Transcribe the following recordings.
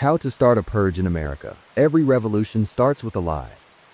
How to start a purge in America. Every revolution starts with a lie.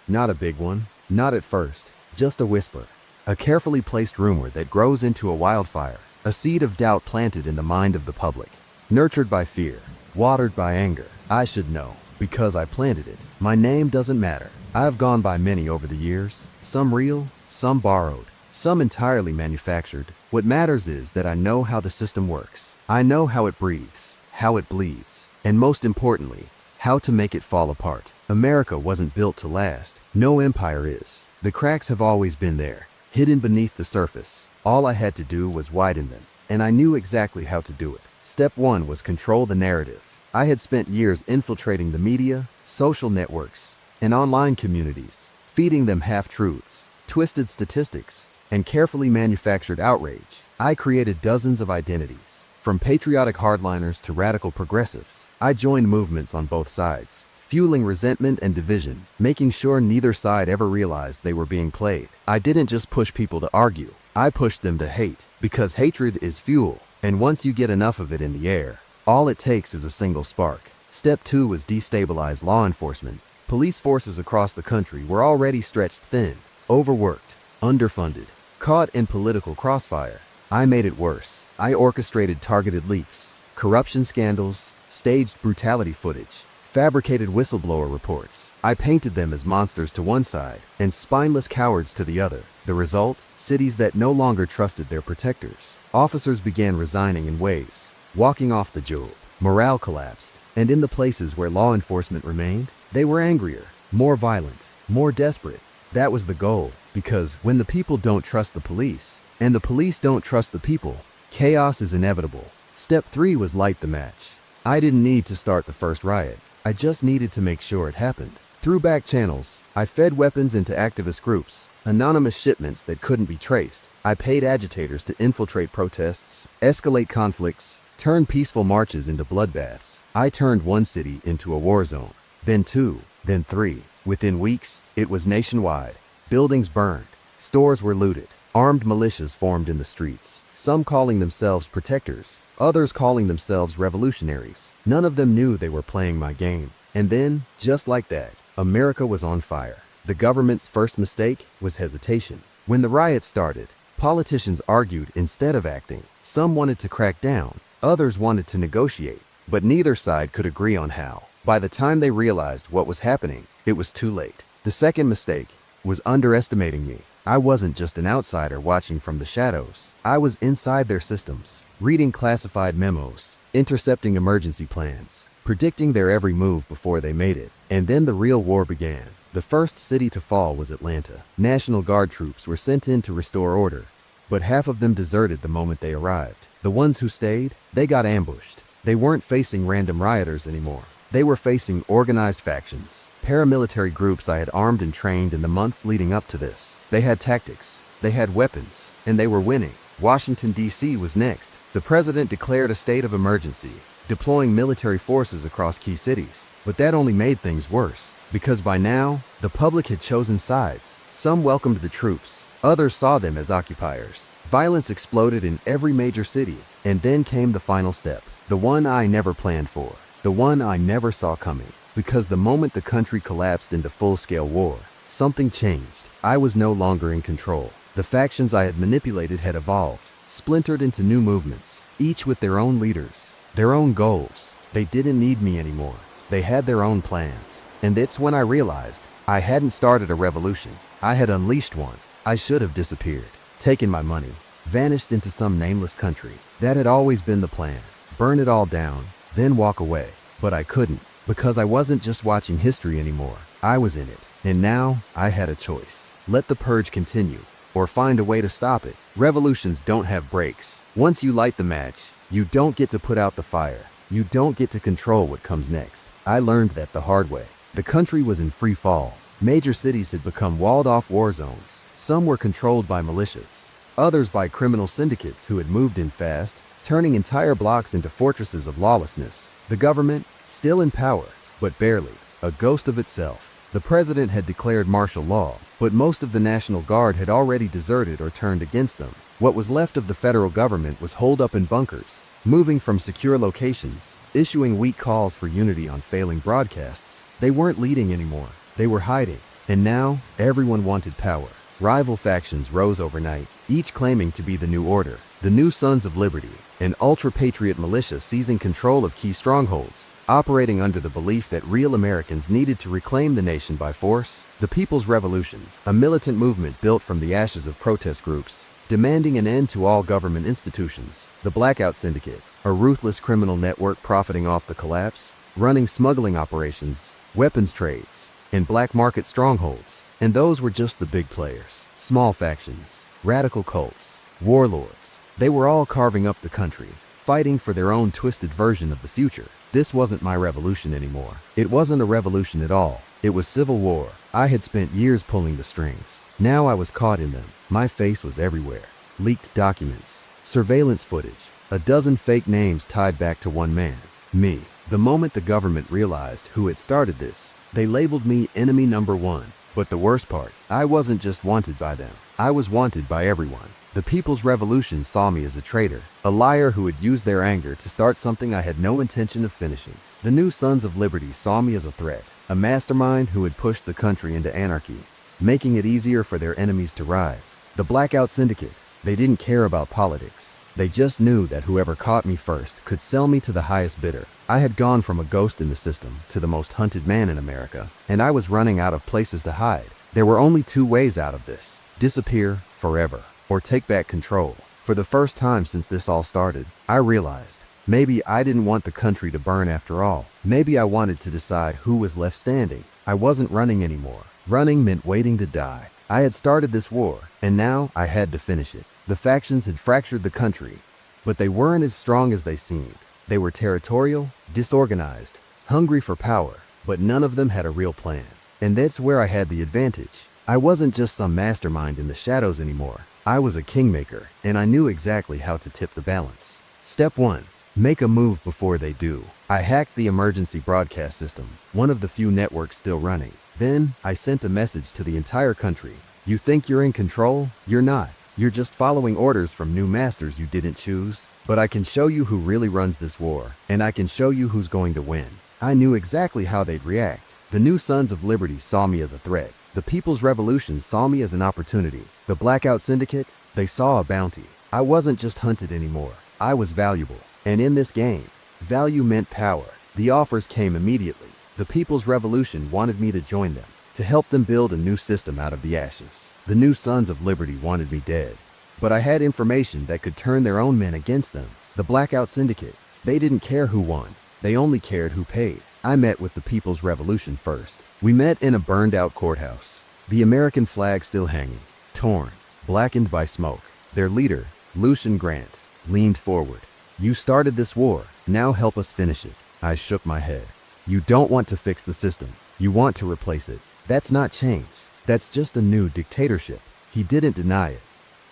Not a big one, not at first, just a whisper. A carefully placed rumor that grows into a wildfire, a seed of doubt planted in the mind of the public. Nurtured by fear, watered by anger. I should know, because I planted it. My name doesn't matter. I've gone by many over the years, some real, some borrowed, some entirely manufactured. What matters is that I know how the system works. I know how it breathes, how it bleeds, and most importantly, how to make it fall apart. America wasn't built to last. No empire is. The cracks have always been there, hidden beneath the surface. All I had to do was widen them, and I knew exactly how to do it. Step 1 was control the narrative. I had spent years infiltrating the media, social networks, and online communities, feeding them half-truths, twisted statistics, and carefully manufactured outrage. I created dozens of identities, from patriotic hardliners to radical progressives. I joined movements on both sides, fueling resentment and division, making sure neither side ever realized they were being played. I didn't just push people to argue, I pushed them to hate, because hatred is fuel, and once you get enough of it in the air, all it takes is a single spark. Step 2 was destabilize law enforcement. Police forces across the country were already stretched thin, overworked, underfunded, caught in political crossfire. I made it worse. I orchestrated targeted leaks, corruption scandals, staged brutality footage, fabricated whistleblower reports. I painted them as monsters to one side and spineless cowards to the other. The result? Cities that no longer trusted their protectors. Officers began resigning in waves, walking off the job. Morale collapsed, and in the places where law enforcement remained, they were angrier, more violent, more desperate. That was the goal, because when the people don't trust the police, and the police don't trust the people, chaos is inevitable. Step 3 was light the match. I didn't need to start the first riot. I just needed to make sure it happened. Through back channels, I fed weapons into activist groups, anonymous shipments that couldn't be traced. I paid agitators to infiltrate protests, escalate conflicts, turn peaceful marches into bloodbaths. I turned one city into a war zone, then 2, then 3. Within weeks, it was nationwide. Buildings burned, stores were looted, armed militias formed in the streets, some calling themselves protectors, others calling themselves revolutionaries. None of them knew they were playing my game. And then, just like that, America was on fire. The government's first mistake was hesitation. When the riots started, politicians argued instead of acting. Some wanted to crack down, others wanted to negotiate, but neither side could agree on how. By the time they realized what was happening, it was too late. The second mistake was underestimating me. I wasn't just an outsider watching from the shadows. I was inside their systems, reading classified memos, intercepting emergency plans, predicting their every move before they made it. And then the real war began. The first city to fall was Atlanta. National Guard troops were sent in to restore order, but half of them deserted the moment they arrived. The ones who stayed, they got ambushed. They weren't facing random rioters anymore. They were facing organized factions, paramilitary groups I had armed and trained in the months leading up to this. They had tactics, they had weapons, and they were winning. Washington, D.C. was next. The president declared a state of emergency, deploying military forces across key cities. But that only made things worse, because by now, the public had chosen sides. Some welcomed the troops, others saw them as occupiers. Violence exploded in every major city, and then came the final step, the one I never planned for, the one I never saw coming. Because the moment the country collapsed into full-scale war, something changed. I was no longer in control. The factions I had manipulated had evolved, splintered into new movements, each with their own leaders, their own goals. They didn't need me anymore. They had their own plans. And it's when I realized I hadn't started a revolution. I had unleashed one. I should have disappeared, taken my money, vanished into some nameless country. That had always been the plan. Burn it all down, then walk away. But I couldn't, because I wasn't just watching history anymore. I was in it. And now I had a choice. Let the purge continue, or find a way to stop it. Revolutions don't have brakes. Once you light the match, you don't get to put out the fire. You don't get to control what comes next. I learned that the hard way. The country was in free fall. Major cities had become walled-off war zones. Some were controlled by militias, others by criminal syndicates who had moved in fast, turning entire blocks into fortresses of lawlessness. The government, still in power, but barely, a ghost of itself. The president had declared martial law, but most of the National Guard had already deserted or turned against them. What was left of the federal government was holed up in bunkers, moving from secure locations, issuing weak calls for unity on failing broadcasts. They weren't leading anymore. They were hiding. And now, everyone wanted power. Rival factions rose overnight, each claiming to be the new order, the new Sons of Liberty, an ultra-patriot militia seizing control of key strongholds, operating under the belief that real Americans needed to reclaim the nation by force. The People's Revolution, a militant movement built from the ashes of protest groups, demanding an end to all government institutions. The Blackout Syndicate, a ruthless criminal network profiting off the collapse, running smuggling operations, weapons trades, and black market strongholds. And those were just the big players. Small factions, radical cults, warlords. They were all carving up the country, fighting for their own twisted version of the future. This wasn't my revolution anymore. It wasn't a revolution at all. It was civil war. I had spent years pulling the strings. Now I was caught in them. My face was everywhere. Leaked documents, surveillance footage, a dozen fake names tied back to one man, me. The moment the government realized who had started this, they labeled me enemy number one. But the worst part, I wasn't just wanted by them. I was wanted by everyone. The People's Revolution saw me as a traitor, a liar who had used their anger to start something I had no intention of finishing. The new Sons of Liberty saw me as a threat, a mastermind who had pushed the country into anarchy, making it easier for their enemies to rise. The Blackout Syndicate, they didn't care about politics. They just knew that whoever caught me first could sell me to the highest bidder. I had gone from a ghost in the system to the most hunted man in America, and I was running out of places to hide. There were only two ways out of this: disappear forever, or take back control. For the first time since this all started, I realized maybe I didn't want the country to burn after all. Maybe I wanted to decide who was left standing. I wasn't running anymore. Running meant waiting to die. I had started this war, and now I had to finish it. The factions had fractured the country, but they weren't as strong as they seemed. They were territorial, disorganized, hungry for power, but none of them had a real plan. And that's where I had the advantage. I wasn't just some mastermind in the shadows anymore. I was a kingmaker, and I knew exactly how to tip the balance. Step 1. Make a move before they do. I hacked the emergency broadcast system, one of the few networks still running. Then, I sent a message to the entire country. You think you're in control? You're not. You're just following orders from new masters you didn't choose. But I can show you who really runs this war, and I can show you who's going to win. I knew exactly how they'd react. The new Sons of Liberty saw me as a threat. The People's Revolution saw me as an opportunity. The Blackout Syndicate, they saw a bounty. I wasn't just hunted anymore. I was valuable. And in this game, value meant power. The offers came immediately. The People's Revolution wanted me to join them, to help them build a new system out of the ashes. The new Sons of Liberty wanted me dead. But I had information that could turn their own men against them. The Blackout Syndicate, they didn't care who won. They only cared who paid. I met with the People's Revolution first. We met in a burned-out courthouse. The American flag still hanging, torn, blackened by smoke. Their leader, Lucian Grant, leaned forward. You started this war. Now help us finish it. I shook my head. You don't want to fix the system. You want to replace it. That's not change. That's just a new dictatorship. He didn't deny it,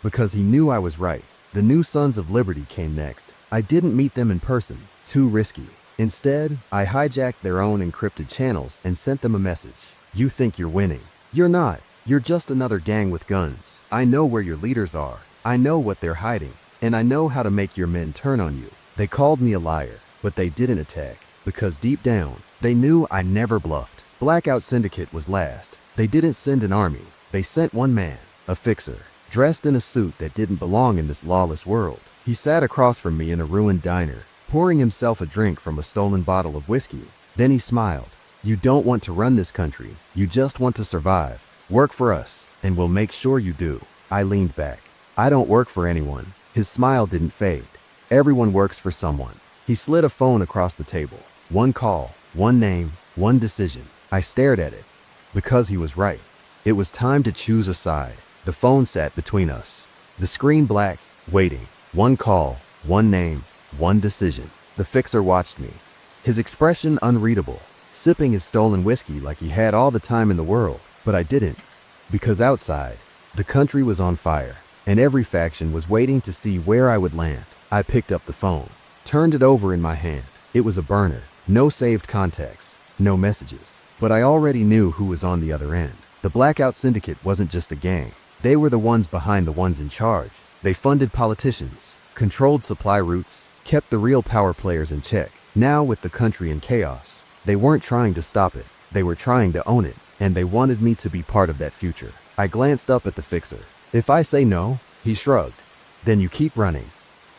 because he knew I was right. The new Sons of Liberty came next. I didn't meet them in person. Too risky. Instead, I hijacked their own encrypted channels and sent them a message. You think you're winning. You're not. You're just another gang with guns. I know where your leaders are. I know what they're hiding. And I know how to make your men turn on you. They called me a liar, but they didn't attack, because deep down, they knew I never bluffed. Blackout Syndicate was last. They didn't send an army. They sent one man, a fixer, dressed in a suit that didn't belong in this lawless world. He sat across from me in a ruined diner, pouring himself a drink from a stolen bottle of whiskey. Then he smiled. You don't want to run this country. You just want to survive. Work for us, and we'll make sure you do. I leaned back. I don't work for anyone. His smile didn't fade. Everyone works for someone. He slid a phone across the table. One call, one name, one decision. I stared at it, because he was right. It was time to choose a side. The phone sat between us. The screen black, waiting. One call, one name, one decision. The fixer watched me, his expression unreadable, sipping his stolen whiskey like he had all the time in the world. But I didn't, because outside, the country was on fire, and every faction was waiting to see where I would land. I picked up the phone, turned it over in my hand. It was a burner, no saved contacts, no messages. But I already knew who was on the other end. The Blackout Syndicate wasn't just a gang. They were the ones behind the ones in charge. They funded politicians, controlled supply routes, kept the real power players in check. Now, with the country in chaos, they weren't trying to stop it. They were trying to own it, and they wanted me to be part of that future. I glanced up at the fixer. If I say no, he shrugged. Then you keep running.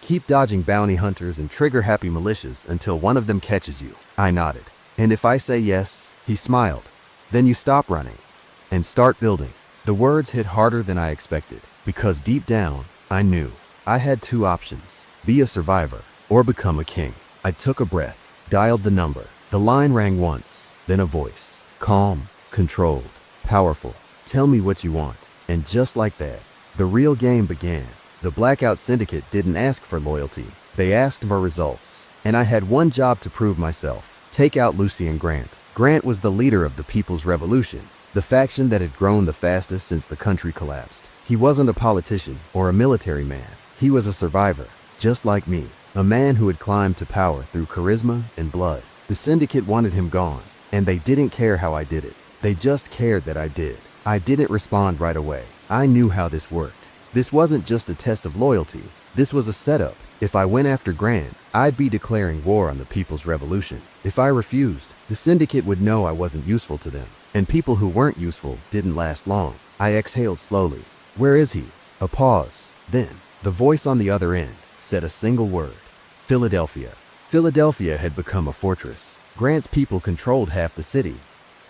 Keep dodging bounty hunters and trigger-happy militias until one of them catches you. I nodded. And if I say yes, he smiled. Then you stop running and start building. The words hit harder than I expected, because deep down, I knew I had two options: be a survivor or become a king. I took a breath, dialed the number. The line rang once, then a voice. Calm, controlled, powerful. Tell me what you want. And just like that, the real game began. The Blackout Syndicate didn't ask for loyalty. They asked for results. And I had one job to prove myself: take out Lucy and Grant. Grant was the leader of the People's Revolution, the faction that had grown the fastest since the country collapsed. He wasn't a politician or a military man. He was a survivor, just like me, a man who had climbed to power through charisma and blood. The Syndicate wanted him gone, and they didn't care how I did it. They just cared that I did. I didn't respond right away. I knew how this worked. This wasn't just a test of loyalty. This was a setup. If I went after Grant, I'd be declaring war on the People's Revolution. If I refused, the Syndicate would know I wasn't useful to them. And people who weren't useful didn't last long. I exhaled slowly. Where is he? A pause. Then, the voice on the other end said a single word: Philadelphia. Philadelphia had become a fortress. Grant's people controlled half the city,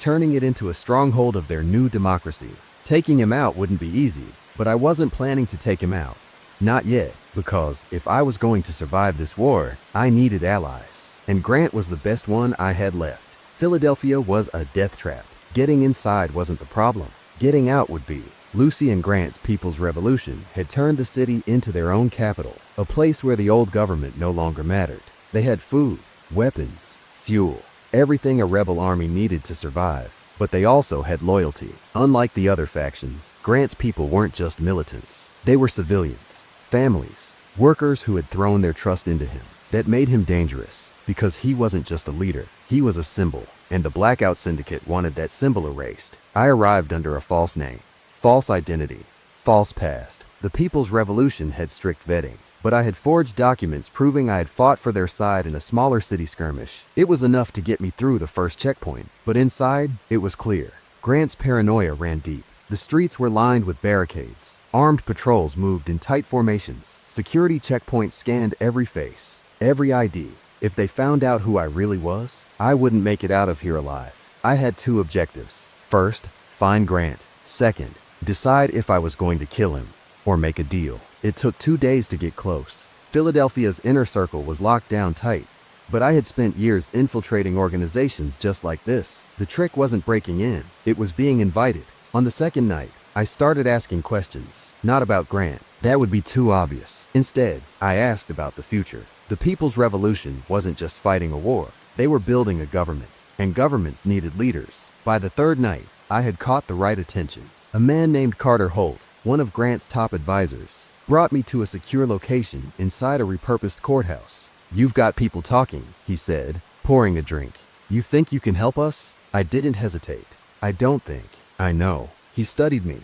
turning it into a stronghold of their new democracy. Taking him out wouldn't be easy, but I wasn't planning to take him out. Not yet, because if I was going to survive this war, I needed allies. And Grant was the best one I had left. Philadelphia was a death trap. Getting inside wasn't the problem. Getting out would be. Lucy and Grant's People's Revolution had turned the city into their own capital, a place where the old government no longer mattered. They had food, weapons, fuel, everything a rebel army needed to survive. But they also had loyalty. Unlike the other factions, Grant's people weren't just militants. They were civilians, families, workers who had thrown their trust into him. That made him dangerous, because he wasn't just a leader, he was a symbol. And the Blackout Syndicate wanted that symbol erased. I arrived under a false name, false identity, false past. The People's Revolution had strict vetting, but I had forged documents proving I had fought for their side in a smaller city skirmish. It was enough to get me through the first checkpoint, but inside, it was clear. Grant's paranoia ran deep. The streets were lined with barricades. Armed patrols moved in tight formations. Security checkpoints scanned every face, every ID. If they found out who I really was, I wouldn't make it out of here alive. I had two objectives. First, find Grant. Second, decide if I was going to kill him or make a deal. It took 2 days to get close. Philadelphia's inner circle was locked down tight, but I had spent years infiltrating organizations just like this. The trick wasn't breaking in, it was being invited. On the second night, I started asking questions, not about Grant. That would be too obvious. Instead, I asked about the future. The People's Revolution wasn't just fighting a war. They were building a government, and governments needed leaders. By the third night, I had caught the right attention. A man named Carter Holt, one of Grant's top advisors, brought me to a secure location inside a repurposed courthouse. "You've got people talking," he said, pouring a drink. "You think you can help us?" I didn't hesitate. "I don't think. I know." He studied me,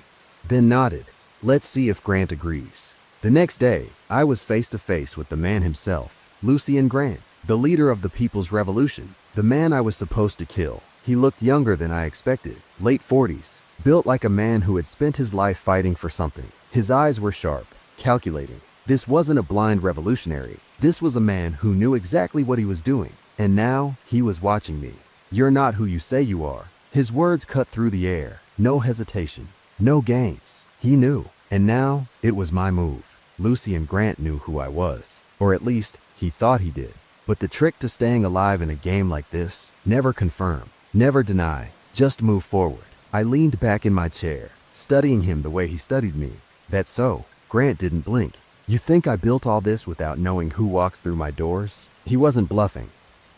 then nodded. "Let's see if Grant agrees." The next day, I was face to face with the man himself, Lucian Grant, the leader of the People's Revolution, the man I was supposed to kill. He looked younger than I expected, late 40s, built like a man who had spent his life fighting for something. His eyes were sharp, calculating. This wasn't a blind revolutionary. This was a man who knew exactly what he was doing. And now, he was watching me. "You're not who you say you are." His words cut through the air. No hesitation. No games. He knew. And now, it was my move. Lucian Grant knew who I was. Or at least, he thought he did. But the trick to staying alive in a game like this: never confirm, never deny, just move forward. I leaned back in my chair, studying him the way he studied me. "That's so." Grant didn't blink. "You think I built all this without knowing who walks through my doors?" He wasn't bluffing,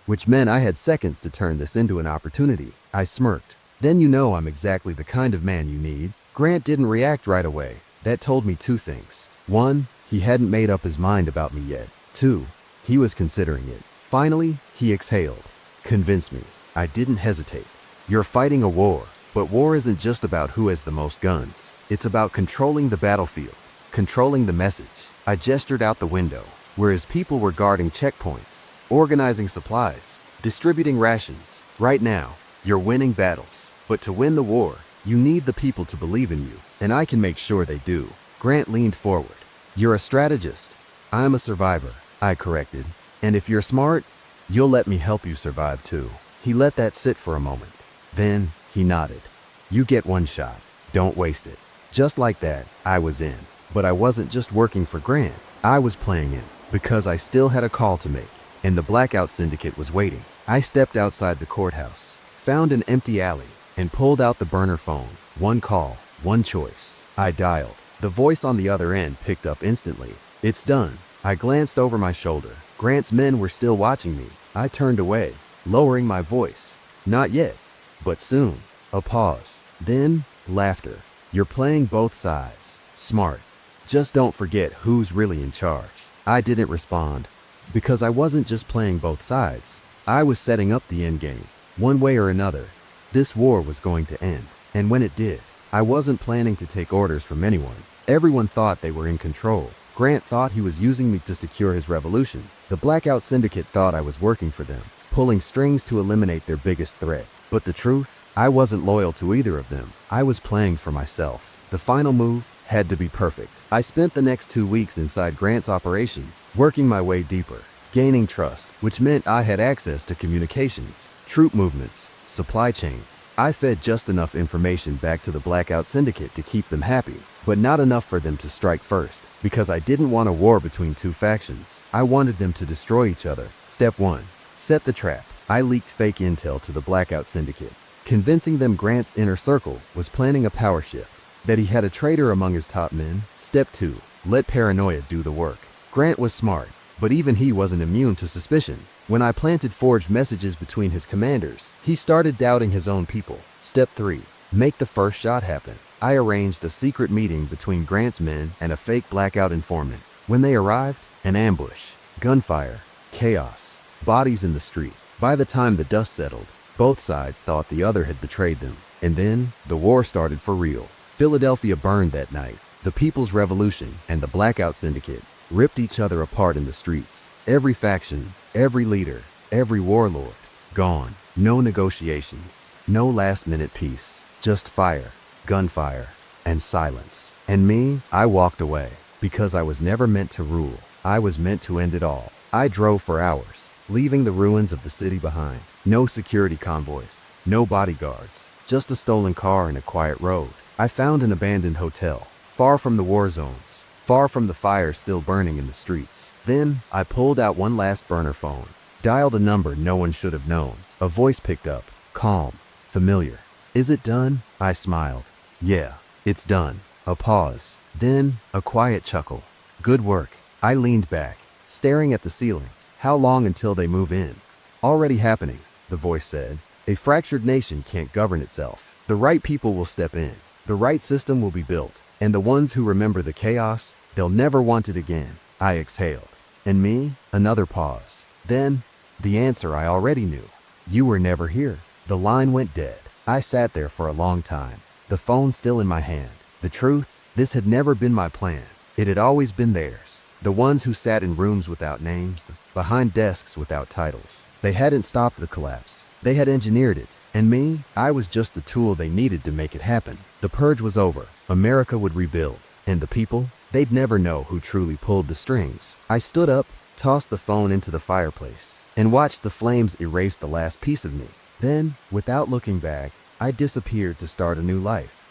which meant I had seconds to turn this into an opportunity. I smirked. "Then you know I'm exactly the kind of man you need." Grant didn't react right away. That told me two things. One, he hadn't made up his mind about me yet. Two, he was considering it. Finally, he exhaled. "Convince me." I didn't hesitate. "You're fighting a war, but war isn't just about who has the most guns. It's about controlling the battlefield, controlling the message, I gestured out the window, whereas people were guarding checkpoints, organizing supplies, distributing rations. Right now, you're winning battles. But to win the war, you need the people to believe in you, and I can make sure they do. Grant leaned forward. You're a strategist. I'm a survivor, I corrected. And if you're smart, you'll let me help you survive too. He let that sit for a moment. Then he nodded. You get one shot. Don't waste it. Just like that, I was in. But I wasn't just working for Grant. I was playing in because I still had a call to make, and the Blackout Syndicate was waiting. I stepped outside the courthouse, found an empty alley, and pulled out the burner phone. One call, one choice. I dialed. The voice on the other end picked up instantly. It's done. I glanced over my shoulder. Grant's men were still watching me. I turned away, lowering my voice. Not yet, but soon. A pause. Then, laughter. You're playing both sides. Smart. Just don't forget who's really in charge. I didn't respond, because I wasn't just playing both sides. I was setting up the end game. One way or another, this war was going to end. And when it did, I wasn't planning to take orders from anyone. Everyone thought they were in control. Grant thought he was using me to secure his revolution. The Blackout Syndicate thought I was working for them, pulling strings to eliminate their biggest threat. But the truth, I wasn't loyal to either of them. I was playing for myself. The final move had to be perfect. I spent the next 2 weeks inside Grant's operation, working my way deeper, gaining trust, which meant I had access to communications, troop movements, supply chains. I fed just enough information back to the Blackout Syndicate to keep them happy, but not enough for them to strike first, because I didn't want a war between two factions. I wanted them to destroy each other. Step 1. Set the trap. I leaked fake intel to the Blackout Syndicate, convincing them Grant's inner circle was planning a power shift, that he had a traitor among his top men. Step 2. Let paranoia do the work. Grant was smart, but even he wasn't immune to suspicion. When I planted forged messages between his commanders, he started doubting his own people. Step 3. Make the first shot happen. I arranged a secret meeting between Grant's men and a fake Blackout informant. When they arrived, an ambush, gunfire, chaos, bodies in the street. By the time the dust settled, both sides thought the other had betrayed them. And then, the war started for real. Philadelphia burned that night. The People's Revolution and the Blackout Syndicate ripped each other apart in the streets. Every faction, every leader, every warlord, gone. No negotiations, no last-minute peace, just fire, gunfire, and silence. And me, I walked away, because I was never meant to rule. I was meant to end it all. I drove for hours, leaving the ruins of the city behind. No security convoys, no bodyguards, just a stolen car and a quiet road. I found an abandoned hotel, far from the war zones, far from the fire still burning in the streets. Then, I pulled out one last burner phone, dialed a number no one should have known. A voice picked up, calm, familiar. Is it done? I smiled. Yeah, it's done. A pause, then a quiet chuckle. Good work. I leaned back, staring at the ceiling. How long until they move in? Already happening, the voice said. A fractured nation can't govern itself. The right people will step in. The right system will be built. And the ones who remember the chaos, they'll never want it again. I exhaled. And me? Another pause. Then, the answer I already knew. You were never here. The line went dead. I sat there for a long time, the phone still in my hand. The truth, this had never been my plan. It had always been theirs. The ones who sat in rooms without names, behind desks without titles. They hadn't stopped the collapse. They had engineered it. And me, I was just the tool they needed to make it happen. The purge was over. America would rebuild. And the people, they'd never know who truly pulled the strings. I stood up, tossed the phone into the fireplace, and watched the flames erase the last piece of me. Then, without looking back, I disappeared to start a new life.